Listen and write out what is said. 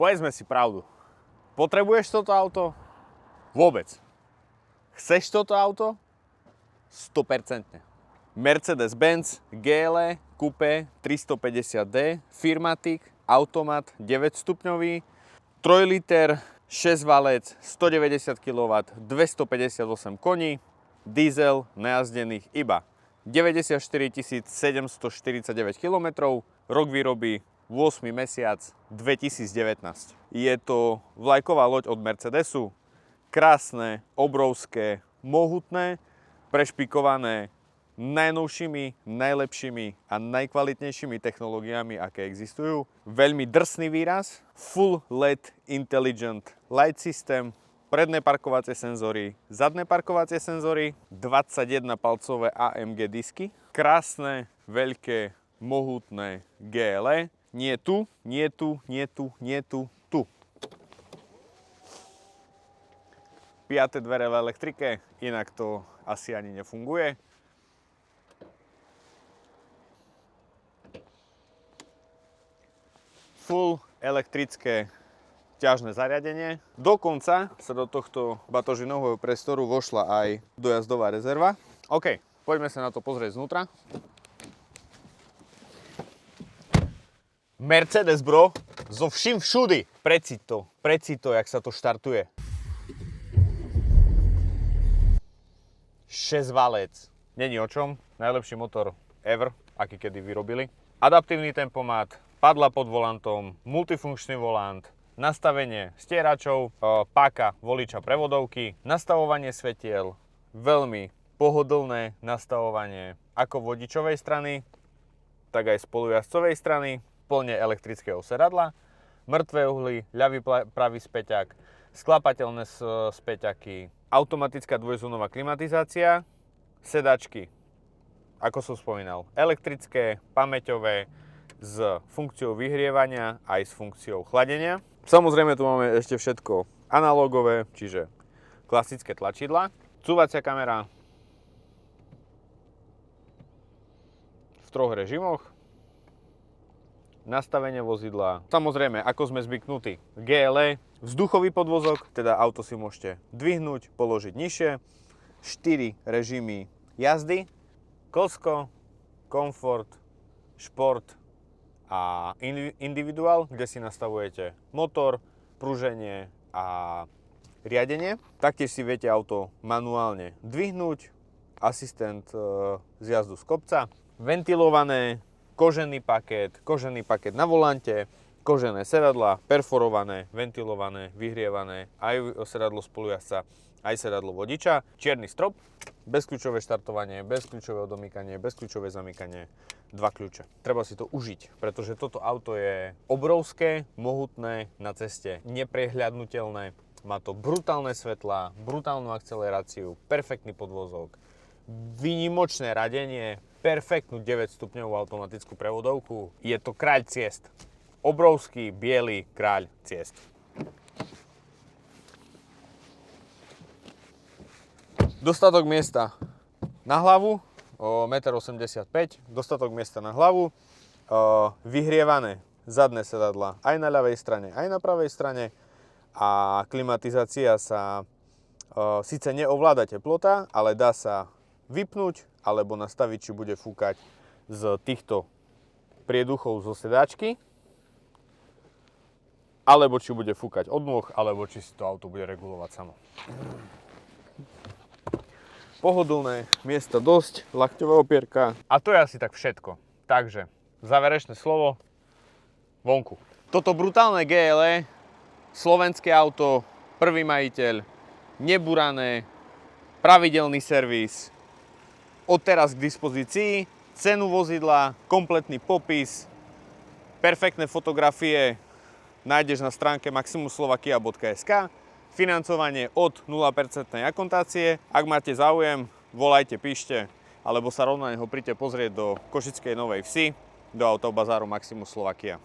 Povedzme si pravdu. Potrebuješ toto auto? Vôbec. Chceš toto auto? 100%. Mercedes-Benz GLE Coupe 350D Firmatic automat 9-stupňový 3 liter 6 valec 190 kW 258 koní diesel najazdených iba 94 749 km, rok výroby 8. mesiac 2019. Je to vlajková loď od Mercedesu, krásne, obrovské, mohutné, prešpikované najnovšími, najlepšími a najkvalitnejšími technológiami, aké existujú. Veľmi drsný výraz, Full LED Intelligent Light System, predné parkovacie senzory, zadné parkovacie senzory, 21-palcové AMG disky, krásne, veľké, mohutné GLE, nie tu, nie tu, nie tu, nie tu, tu. 5. dvere v elektrike, inak to asi ani nefunguje. Full elektrické ťažné zariadenie. Dokonca sa do tohto batožinového priestoru vošla aj dojazdová rezerva. OK, poďme sa na to pozrieť znútra. Mercedes, bro, so vším všudy. Preci to, jak sa to štartuje. 6 valec. Není o čom. Najlepší motor ever, aký kedy vyrobili. Adaptívny tempomat, padla pod volantom, multifunkčný volant, nastavenie stieračov, páka voliča prevodovky, nastavovanie svetiel, veľmi pohodlné nastavovanie ako vodičovej strany, tak aj spolujazdcovej strany, plne elektrického sedadla, mŕtve uhly, ľavý pravý späťak, sklapateľné späťaky, automatická dvojzónová klimatizácia, sedačky, ako som spomínal, elektrické, pamäťové, s funkciou vyhrievania aj s funkciou chladenia. Samozrejme tu máme ešte všetko analógové, čiže klasické tlačidlá, cúvacia kamera v 3 režimoch, nastavenie vozidla, samozrejme ako sme zvyknutí GLE, vzduchový podvozok, teda auto si môžete dvihnúť, položiť nižšie, 4 režimy jazdy, klsko, komfort, šport a individuál, kde si nastavujete motor, pruženie a riadenie. Taktiež si viete auto manuálne dvihnúť, asistent z jazdu z kopca, ventilované, kožený paket na volante, kožené sedadlá, perforované, ventilované, vyhrievané, aj sedadlo spolujazca, aj sedadlo vodiča, čierny strop, bezkľúčové štartovanie, bezkľúčové odomýkanie, bezkľúčové zamykanie, 2 kľúče. Treba si to užiť, pretože toto auto je obrovské, mohutné, na ceste neprehľadnutelné, má to brutálne svetlá, brutálnu akceleráciu, perfektný podvozok, výnimočné radenie, perfektnú 9-stupňovú automatickú prevodovku. Je to kráľ ciest. Obrovský, biely kráľ ciest. Dostatok miesta na hlavu, 1,85 m, dostatok miesta na hlavu, vyhrievané zadné sedadlá aj na ľavej strane, aj na pravej strane a klimatizácia sa síce neovláda teplota, ale dá sa vypnúť alebo nastaviť, či bude fúkať z týchto prieduchov zo sedačky, alebo či bude fúkať od nôh, alebo či si to auto bude regulovať samo. Pohodlné, miesta dosť, lakťová opierka. A to je asi tak všetko. Takže, záverečné slovo, vonku. Toto brutálne GLE, slovenské auto, prvý majiteľ, neburané, pravidelný servis, odteraz k dispozícii, cenu vozidla, kompletný popis, perfektné fotografie nájdeš na stránke maximuslovakia.sk. Financovanie od 0% akontácie. Ak máte záujem, volajte, píšte, alebo sa rovno na neho príďte pozrieť do Košickej Novej Vsi, do autobazáru Maximus Slovakia.